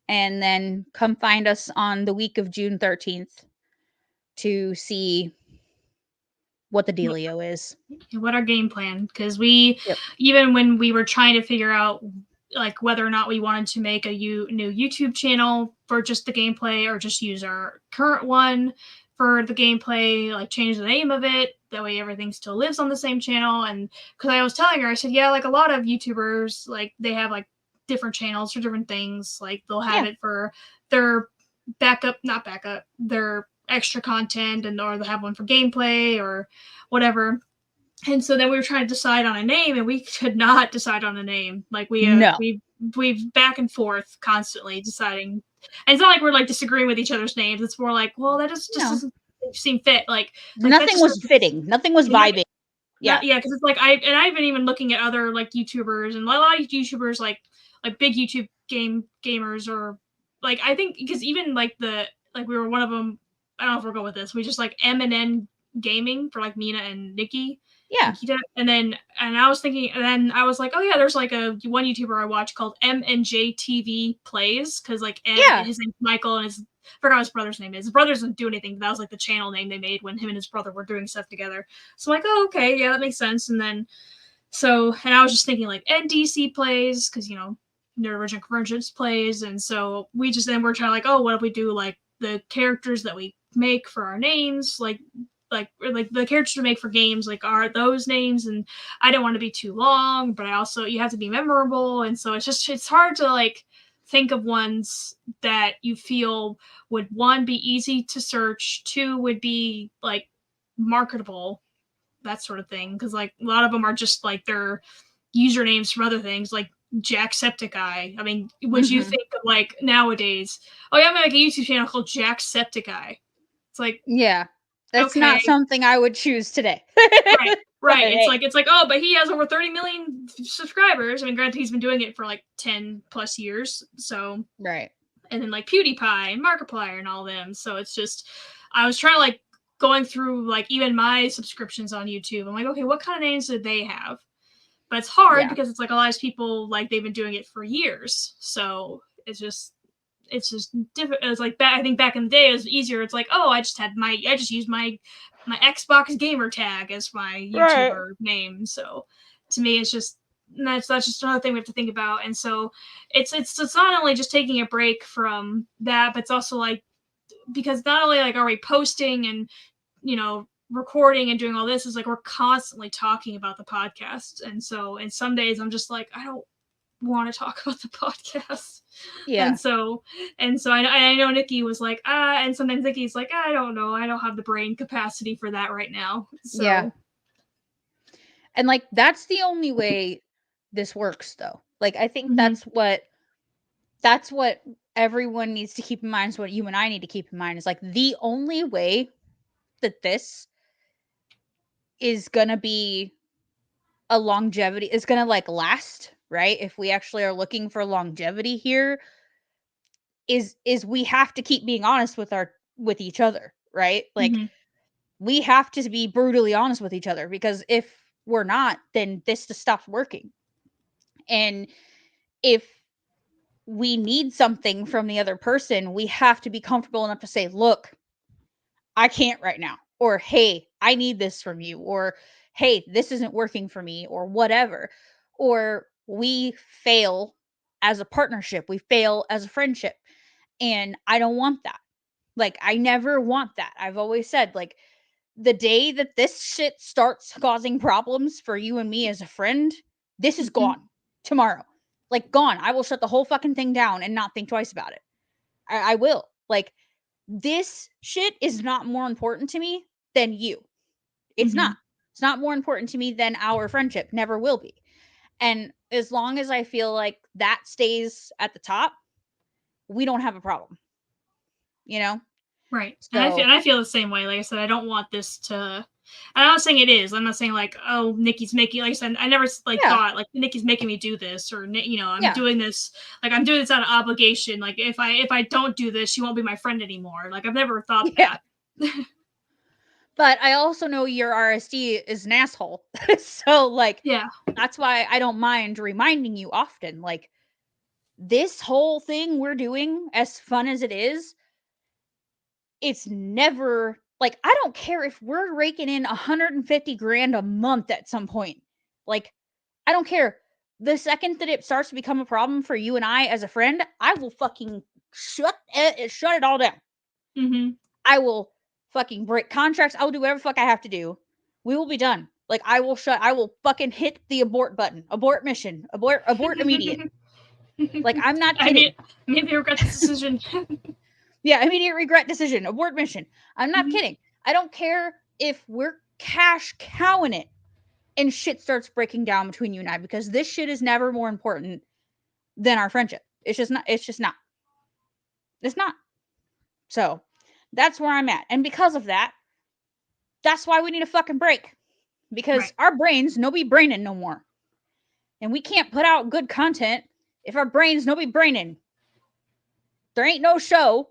And then come find us on the week of June 13th to see what the dealio is. What our game plan, because we even when we were trying to figure out like whether or not we wanted to make a new YouTube channel for just the gameplay or just use our current one for the gameplay, like change the name of it, that way everything still lives on the same channel. And because I was telling her, I said, yeah, like a lot of YouTubers, like they have like different channels for different things, like they'll have it for their their extra content, and or they'll have one for gameplay or whatever. And so then we were trying to decide on a name, and we could not decide on a name. Like we've back and forth constantly deciding. And it's not like we're like disagreeing with each other's names. It's more like, well, that just doesn't seem fit. Like nothing was fitting. Nothing was vibing. Yeah, because it's like I've been even looking at other like YouTubers, and a lot of YouTubers like big YouTube gamers, or like I think because even like we were one of them. I don't know if we'll go with this. We just like M&N Gaming for like Mina and Nikki. Yeah. And I was thinking, and then I was like, oh yeah, there's like one YouTuber I watch called M&J TV Plays, because like his name's Michael, and I forgot his brother's name is. His brother doesn't do anything, but that was like the channel name they made when him and his brother were doing stuff together. So I'm like, oh okay, yeah, that makes sense. And then and I was just thinking like NDC Plays, because neurodivergent convergence plays, and so we're trying like, oh, what if we do like the characters that we make for our names, like like the characters we make for games like are those names, and I don't want to be too long, but I also you have to be memorable, and so it's hard to like think of ones that you feel would one be easy to search, two would be like marketable, that sort of thing, because like a lot of them are just like their usernames from other things like Jacksepticeye. I mean, would you think of like nowadays, oh yeah, I'm gonna make a YouTube channel called Jacksepticeye? It's like, Yeah. That's okay. not something I would choose today. Right. It's like, oh, but he has over 30 million subscribers. I mean, granted, he's been doing it for like 10 plus years. So, right. And then like PewDiePie and Markiplier and all them. So it's just, I was trying to like going through like even my subscriptions on YouTube. I'm like, okay, what kind of names did they have? But it's hard because it's like a lot of people, like they've been doing it for years. So it's just different. It was like I think back in the day it was easier. It's like, oh, I just used my Xbox gamer tag as my YouTuber name. So to me, it's just that's just another thing we have to think about. And so it's not only just taking a break from that, but it's also like, because not only like are we posting and recording and doing all this, is like we're constantly talking about the podcast. And so and some days I'm just like, I don't want to talk about the podcast. Yeah. And so I know Nikki was like, and sometimes Nikki's like, I don't know, I don't have the brain capacity for that right now. So yeah. And like that's the only way this works though. Like I think that's what everyone needs to keep in mind, is what you and I need to keep in mind, is like the only way that this is gonna be a longevity, is gonna like last, right? If we actually are looking for longevity here, is we have to keep being honest with each other, right? Like we have to be brutally honest with each other, because if we're not, then this just stops working. And if we need something from the other person, we have to be comfortable enough to say, look, I can't right now, or hey, I need this from you, or hey, this isn't working for me, or whatever. Or we fail as a partnership, we fail as a friendship, and I don't want that. Like I never want that. I've always said, like, the day that this shit starts causing problems for you and me as a friend, this is gone tomorrow. Like gone. I will shut the whole fucking thing down and not think twice about it. I will. Like, this shit is not more important to me than you. It's not. It's not more important to me than our friendship. Never will be. And as long as I feel like that stays at the top, we don't have a problem. You know? Right. So, and I feel the same way. Like I said, I don't want this to. I'm not saying it is. I'm not saying like, oh, Nikki's making. Like I said, I never like thought like Nikki's making me do this, or I'm doing this. Like I'm doing this out of obligation. Like if I don't do this, she won't be my friend anymore. Like I've never thought that. But I also know your RSD is an asshole. So like, that's why I don't mind reminding you often. Like, this whole thing we're doing, as fun as it is, it's never like, I don't care if we're raking in 150 grand a month at some point. Like, I don't care. The second that it starts to become a problem for you and I as a friend, I will fucking shut it all down. I will fucking break contracts. I will do whatever the fuck I have to do. We will be done. Like, I will fucking hit the abort button. Abort mission. Abort immediate. Like, I'm not kidding. Maybe regret this decision. Yeah, immediate regret decision. Abort mission. I'm not kidding. I don't care if we're cash cowing it and shit starts breaking down between you and I, because this shit is never more important than our friendship. It's just not. It's not. So that's where I'm at. And because of that, that's why we need a fucking break. Because our brains no be braining no more. And we can't put out good content if our brains no be braining. There ain't no show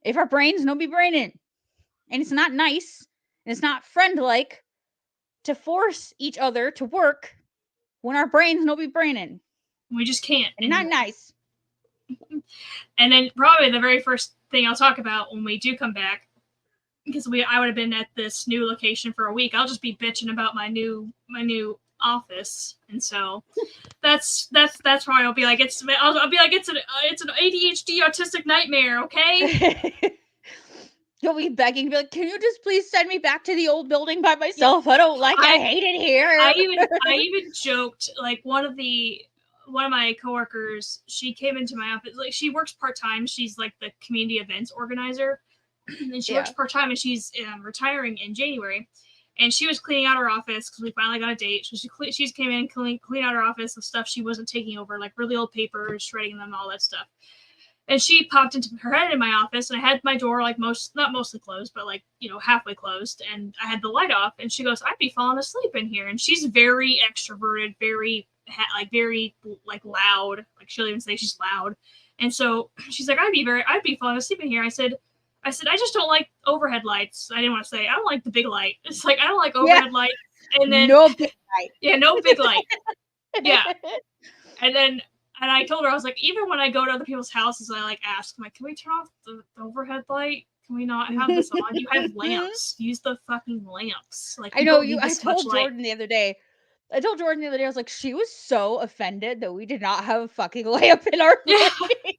if our brains no be braining. And it's not nice, and it's not friend-like to force each other to work when our brains no be braining. We just can't. And not nice. And then probably the very first thing I'll talk about when we do come back, because I would have been at this new location for a week, I'll just be bitching about my new office. And so that's why I'll be like, it's an ADHD autistic nightmare, okay? You'll be begging to be like, can you just please send me back to the old building by myself? I don't like I hate it here. I even joked, like one of my coworkers, she came into my office, like she works part-time, she's like the community events organizer, and she works part-time, and she's retiring in January, and she was cleaning out her office because we finally got a date. So she came in, clean out her office of stuff she wasn't taking over, like really old papers, shredding them, all that stuff. And she popped into her head in my office, and I had my door like not mostly closed, but like, halfway closed, and I had the light off, and she goes, I'd be falling asleep in here. And she's very extroverted, very loud, like she'll even say she's loud. And so she's like, I'd be falling asleep in here. I said, I just don't like overhead lights. I didn't want to say, I don't like the big light. It's like, I don't like overhead light. And then no big light. Yeah, no big light. Yeah. And I told her, I was like, even when I go to other people's houses, I like ask, I'm like, can we turn off the overhead light? Can we not have this on? You have lamps. Use the fucking lamps. Like, I know you. I told Jordan the other day. I was like, she was so offended that we did not have a fucking lamp in our living.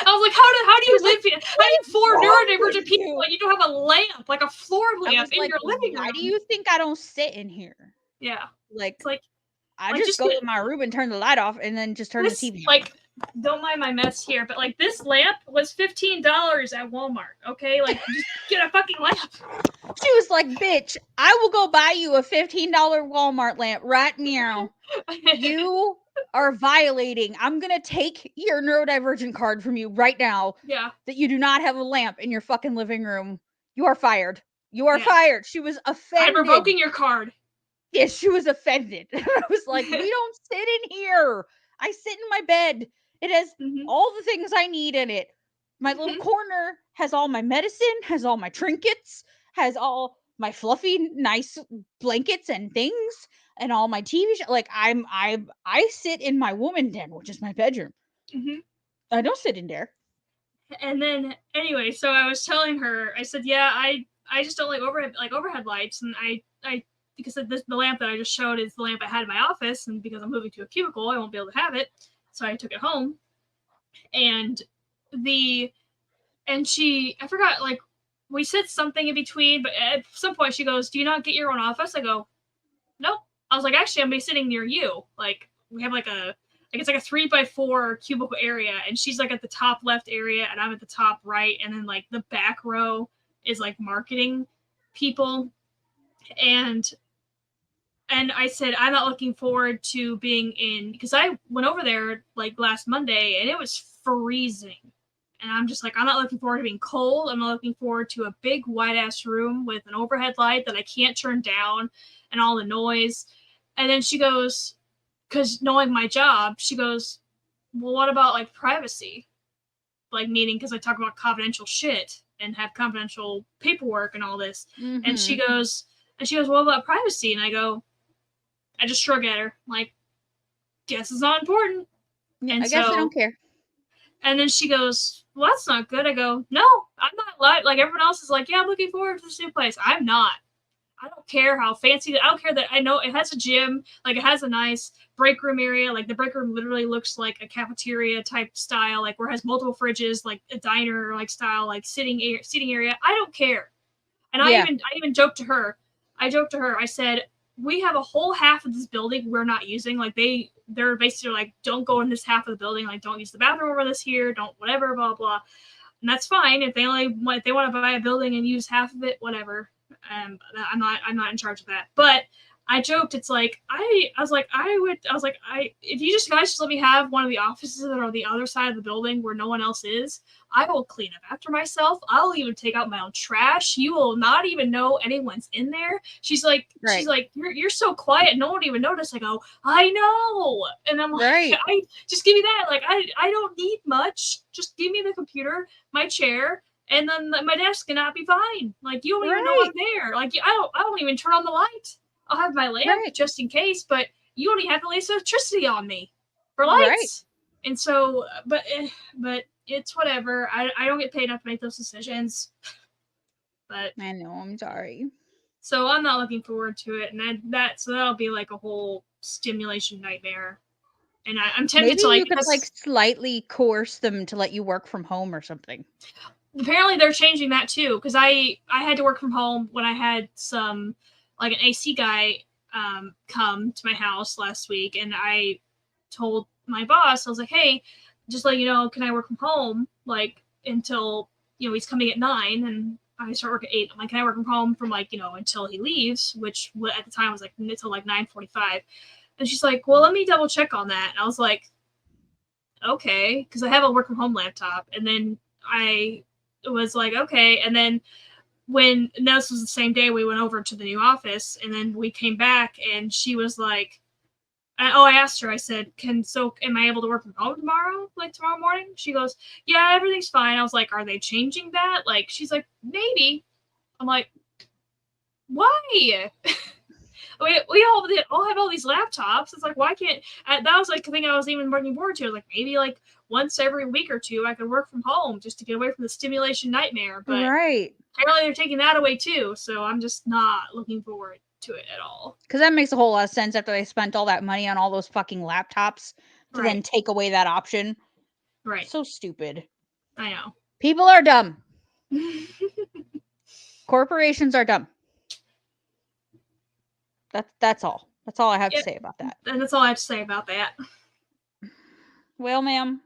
I was like, how do you live here? How do you four neurodivergent people and you don't have a lamp, like a floor lamp in your living room? Why do you think I don't sit in here? Yeah. Like it's like I just go in my room and turn the light off and then just turn the TV on. Like, don't mind my mess here, but like this lamp was $15 at Walmart. Okay, like just get a fucking lamp. She was like, "Bitch, I will go buy you a $15 Walmart lamp right now. You are violating. I'm gonna take your neurodivergent card from you right now. Yeah, that you do not have a lamp in your fucking living room. You are fired. You are fired." She was offended. I'm revoking your card. Yes, she was offended. I was like, we don't sit in here. I sit in my bed. It has all the things I need in it. My little corner has all my medicine, has all my trinkets, has all my fluffy, nice blankets and things, and all my TV shows. Like I sit in my woman den, which is my bedroom. I don't sit in there. And then anyway, so I was telling her, I said, yeah, I just don't like overhead lights, and I because the lamp that I just showed is the lamp I had in my office, and because I'm moving to a cubicle, I won't be able to have it. So I took it home. And I forgot, like, we said something in between, but at some point she goes, do you not get your own office? I go, nope. I was like, actually, I'm going to be sitting near you. Like, we have it's like a 3x4 cubicle area, and she's like at the top left area, and I'm at the top right, and then like the back row is like marketing people. And I said, I'm not looking forward to being in, because I went over there like last Monday and it was freezing. And I'm just like, I'm not looking forward to being cold. I'm not looking forward to a big white ass room with an overhead light that I can't turn down and all the noise. And then she goes, because knowing my job, she goes, well, what about like privacy? Like, meaning because I talk about confidential shit and have confidential paperwork and all this. And she goes, what about privacy? And I just shrug at her, like, guess it's not important. Yeah, and I guess I don't care. And then she goes, well, that's not good. I go, no, I'm not. Like, everyone else is like, yeah, I'm looking forward to this new place. I'm not. I don't care how fancy. I don't care that I know it has a gym. Like, it has a nice break room area. Like, the break room literally looks like a cafeteria type style, like where it has multiple fridges, like a diner like style, like seating area. I don't care. And I even joked to her. I said, we have a whole half of this building we're not using. Like, they're basically like, don't go in this half of the building. Like, don't use the bathroom over this here. Don't whatever, blah, blah. And that's fine. If they want to buy a building and use half of it, whatever. I'm not in charge of that. But I joked, it's like, if you guys just let me have one of the offices that are on the other side of the building where no one else is, I will clean up after myself. I'll even take out my own trash. You will not even know anyone's in there. She's like, you're so quiet. No one will even notice. I go, I know. And I'm like, I just give me that. Like, I don't need much. Just give me the computer, my chair, and then my desk and I'll be fine. Like, you don't even know I'm there. Like, I don't even turn on the light. I'll have my lamp just in case, but you don't even have to waste electricity on me for lights. And so, but it's whatever. I don't get paid enough to make those decisions. But I know, I'm sorry. So I'm not looking forward to it, and so that'll be like a whole stimulation nightmare. And I'm tempted to like. Maybe you could like slightly coerce them to let you work from home or something. apparently they're changing that too, because I had to work from home when I had some like an AC guy come to my house last week, and I told my boss, I was like, hey, just let you know, can I work from home like until he's coming at 9 and I start work at 8. I'm like, can I work from home from like until he leaves, which at the time was like until like 9:45. And she's like, well, let me double check on that. And I was like, okay, because I have a work from home laptop. And then I was like, okay. And then this was the same day we went over to the new office, and then we came back, and she was like, I asked her, I said, am I able to work from home tomorrow? Like tomorrow morning? She goes, yeah, everything's fine. I was like, are they changing that? Like, she's like, maybe. I'm like, why? we all have all these laptops. It's like, why can't that was like the thing I was even looking forward to. Like maybe like once every week or two I could work from home just to get away from the stimulation nightmare. But right. apparently they're taking that away too. So I'm just not looking forward to it at all. Because that makes a whole lot of sense after they spent all that money on all those fucking laptops to then take away that option. Right. So stupid. I know. People are dumb. Corporations are dumb. That's all. That's all I have to say about that. And that's all I have to say about that. Well, ma'am,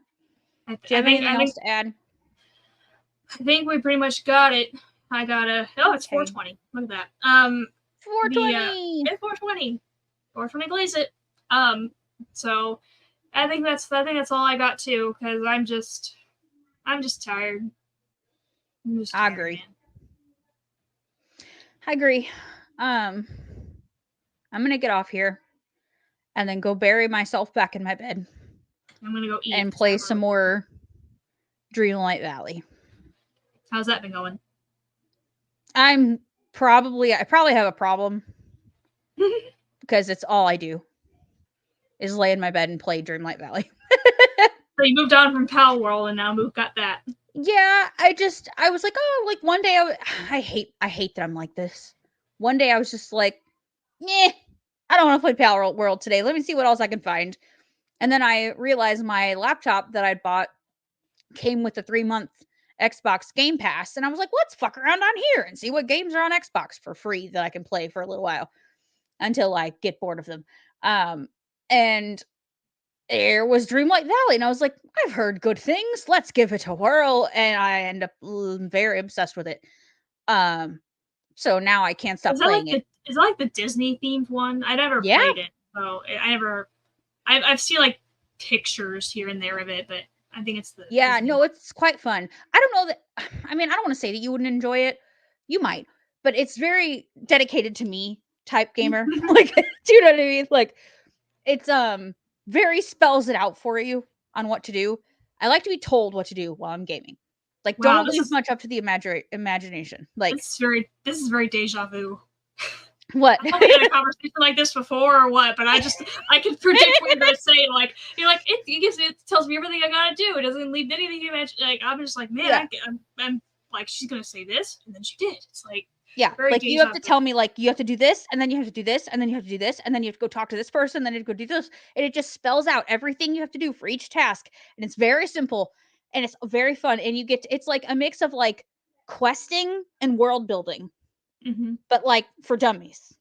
do you have anything else to add? I think we pretty much got it. I got it's 420. Look at that. 420. It's 420. 420 glaze it. So I think that's all I got too, because I'm just tired. I agree. I agree. I'm gonna get off here and then go bury myself back in my bed. I'm gonna go eat and play some more Dreamlight Valley. How's that been going? I probably have a problem because it's all I do is lay in my bed and play Dreamlight Valley. So you moved on from Pal World and now Mook got that. Yeah, I was like, oh, like one day I hate that I'm like this. One day I was just like, I don't want to play Pal World today. Let me see what else I can find. And then I realized my laptop that I'd bought came with a 3-month Xbox Game Pass. And I was like, let's fuck around on here and see what games are on Xbox for free that I can play for a little while until I get bored of them. And there was Dreamlight Valley. And I was like, I've heard good things. Let's give it a whirl. And I end up very obsessed with it. So now I can't stop playing it. Is it like the Disney themed one? I never played it. So I've seen like pictures here and there of it, but I think it's the Disney. No, it's quite fun. I don't know that. I mean, I don't want to say that you wouldn't enjoy it. You might, but it's very dedicated to me type gamer. Like, do you know what I mean? Like, it's very spells it out for you on what to do. I like to be told what to do while I'm gaming. Like, don't leave much up to the imagination. Like, this is very deja vu. What? I've had a conversation like this before or what, but I can predict what you're gonna say. Like, you're like, it tells me everything I gotta do. It doesn't leave anything to imagine. Like, I'm just like, man, I'm like, she's gonna say this, and then she did. It's like, like you have to tell me, like, you have to do this, and then you have to do this, and then you have to do this, and then you have to go talk to this person, then you have to go do this, and it just spells out everything you have to do for each task, and it's very simple, and it's very fun, and it's like a mix of like questing and world building. But like for dummies.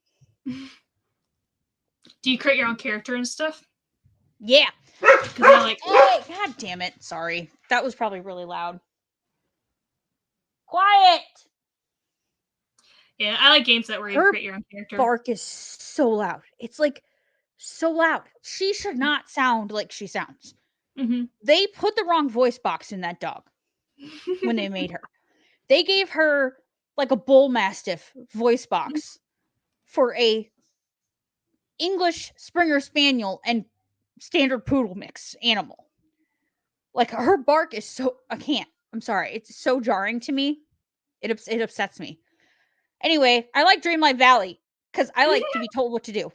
Do you create your own character and stuff? Yeah. Like, hey, God damn it. Sorry. That was probably really loud. Quiet. Yeah, I like games where you create your own character. Bark is so loud. It's like so loud. She should not sound like she sounds. They put the wrong voice box in that dog when they made her. They gave her like a bull mastiff voice box for a English Springer Spaniel and standard poodle mix animal. Like, her bark is so, I can't. I'm sorry. It's so jarring to me. It upsets me. Anyway, I like Dreamlight Valley because I like to be told what to do.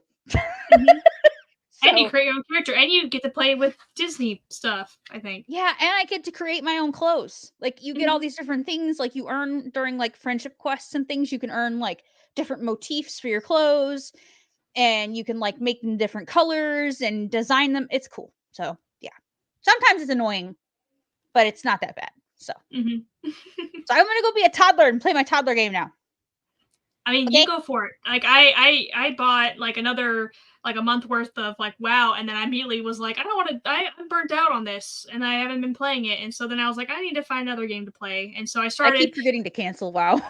And you create your own character, and you get to play with Disney stuff, I think. Yeah, and I get to create my own clothes. Like, you get all these different things, like you earn during like friendship quests and things. You can earn like different motifs for your clothes, and you can like make them different colors and design them. It's cool. So yeah, sometimes it's annoying, but it's not that bad. So, Mhm. so I'm gonna go be a toddler and play my toddler game now. I mean, Okay. you go for it. Like I bought like another like a month worth of like WoW, and then I immediately was like, I don't want to. I'm burnt out on this, and I haven't been playing it. And so then I was like, I need to find another game to play. And so I I started. keep forgetting to cancel WoW.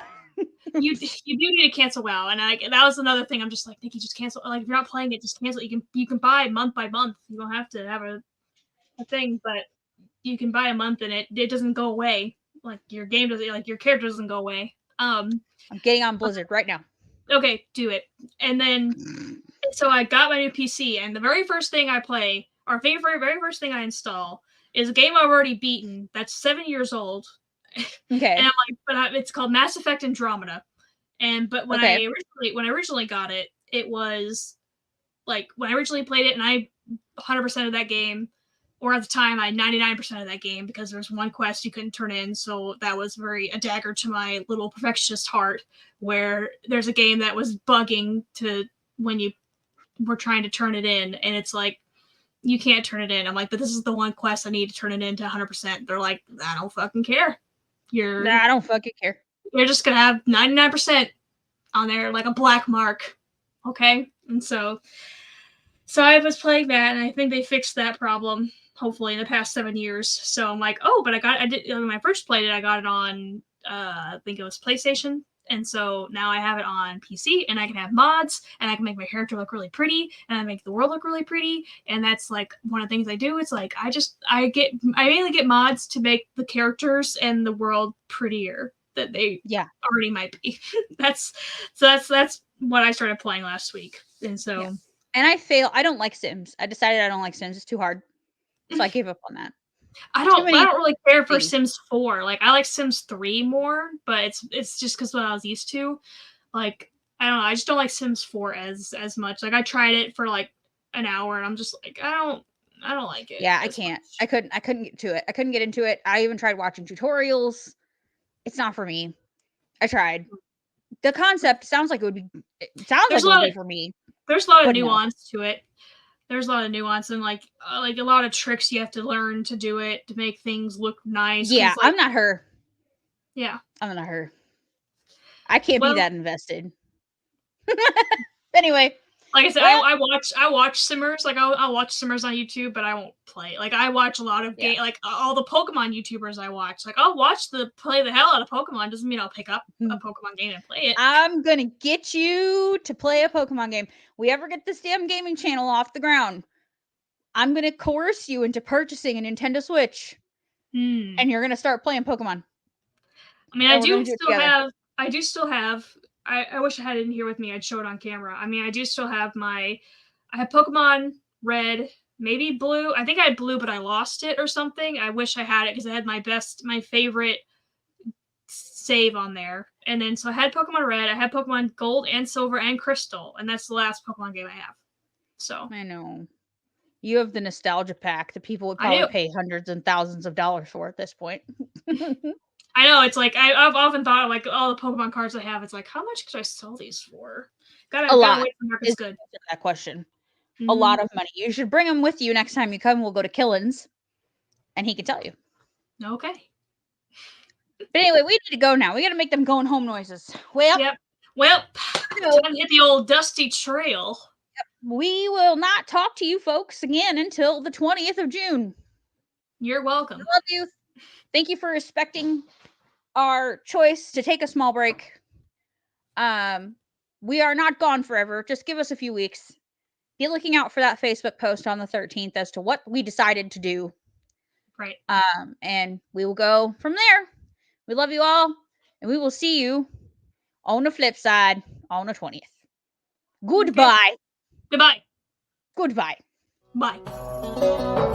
You do need to cancel WoW, and that was another thing. I'm just like, Nikki, just cancel. Like if you're not playing it, just cancel. You can buy month by month. You don't have to have a thing, but you can buy a month, and it doesn't go away. Like your game doesn't, like your character doesn't go away. I'm getting on Blizzard right now. Okay, do it. And then so I got my new PC, and the very first thing I play, or very first thing I install, is a game I've already beaten that's 7 years old. Okay. And I'm like, it's called Mass Effect Andromeda. But when I originally got it, it was like when I originally played it, and I 100% of that game, or at the time I 99% of that game, because there's one quest you couldn't turn in, so that was a dagger to my little perfectionist heart, where there's a game that was bugging to when you were trying to turn it in, and it's like you can't turn it in. I'm like, but this is the one quest I need to turn it into 100%. They're like, I don't fucking care. I don't fucking care. You're just gonna have 99% on there, like a black mark. Okay? And so I was playing that, and I think they fixed that problem, hopefully, in the past 7 years. So I'm like, oh, but when I first played it, I got it on, I think it was PlayStation. And so now I have it on PC, and I can have mods, and I can make my character look really pretty, and I make the world look really pretty. And that's like one of the things I do. It's like, I mainly get mods to make the characters and the world prettier that they already might be. That's what I started playing last week. And so, and I don't like Sims. I decided I don't like Sims. It's too hard. So I gave up on that. I don't really care for Sims 4. Like I like Sims 3 more, but it's just because what I was used to. Like I don't know, I just don't like Sims 4 as much. Like I tried it for like an hour, and I'm just like, I don't like it. Yeah, I can't. Much. I couldn't get to it. I couldn't get into it. I even tried watching tutorials. It's not for me. I tried. The concept sounds like it would be. It sounds like it would be for me. There's a lot of nuance to it. There's a lot of nuance, and like a lot of tricks you have to learn to do it to make things look nice. Yeah, like, I'm not her. Yeah, I'm not her. I can't be that invested. Anyway, like I said, I watch simmers. Like I'll watch simmers on YouTube, but I won't play. Like I watch a lot of game, like all the Pokemon YouTubers I watch. Like I'll play the hell out of Pokemon. Doesn't mean I'll pick up a Pokemon game and play it. I'm gonna get you to play a Pokemon game. We ever get this damn gaming channel off the ground, I'm gonna coerce you into purchasing a Nintendo Switch, and you're gonna start playing Pokemon. I mean, I do still have. I wish I had it in here with me. I'd show it on camera. I mean, I do still have I have Pokemon Red, maybe Blue. I think I had Blue, but I lost it or something. I wish I had it because I had my favorite save on there. And then so I had Pokemon Red, I had Pokemon Gold and Silver and Crystal, and that's the last Pokemon game I have. So I know. You have the nostalgia pack that people would probably pay hundreds and thousands of dollars for at this point. I know, it's like I've often thought like all the Pokemon cards I have. It's like, how much could I sell these for? Gotta wait for market's good. That question, a lot of money. You should bring him with you next time you come. We'll go to Killen's, and he can tell you. Okay. But anyway, we need to go now. We got to make them going home noises. Well, time to hit the old dusty trail. Yep. We will not talk to you folks again until the 20th of June. You're welcome. We love you. Thank you for respecting our choice to take a small break. We are not gone forever. Just give us a few weeks. Be looking out for that Facebook post on the 13th as to what we decided to do. Right. And we will go from there. We love you all, and we will see you on the flip side on the 20th. Goodbye. Okay. Goodbye. Goodbye. Bye.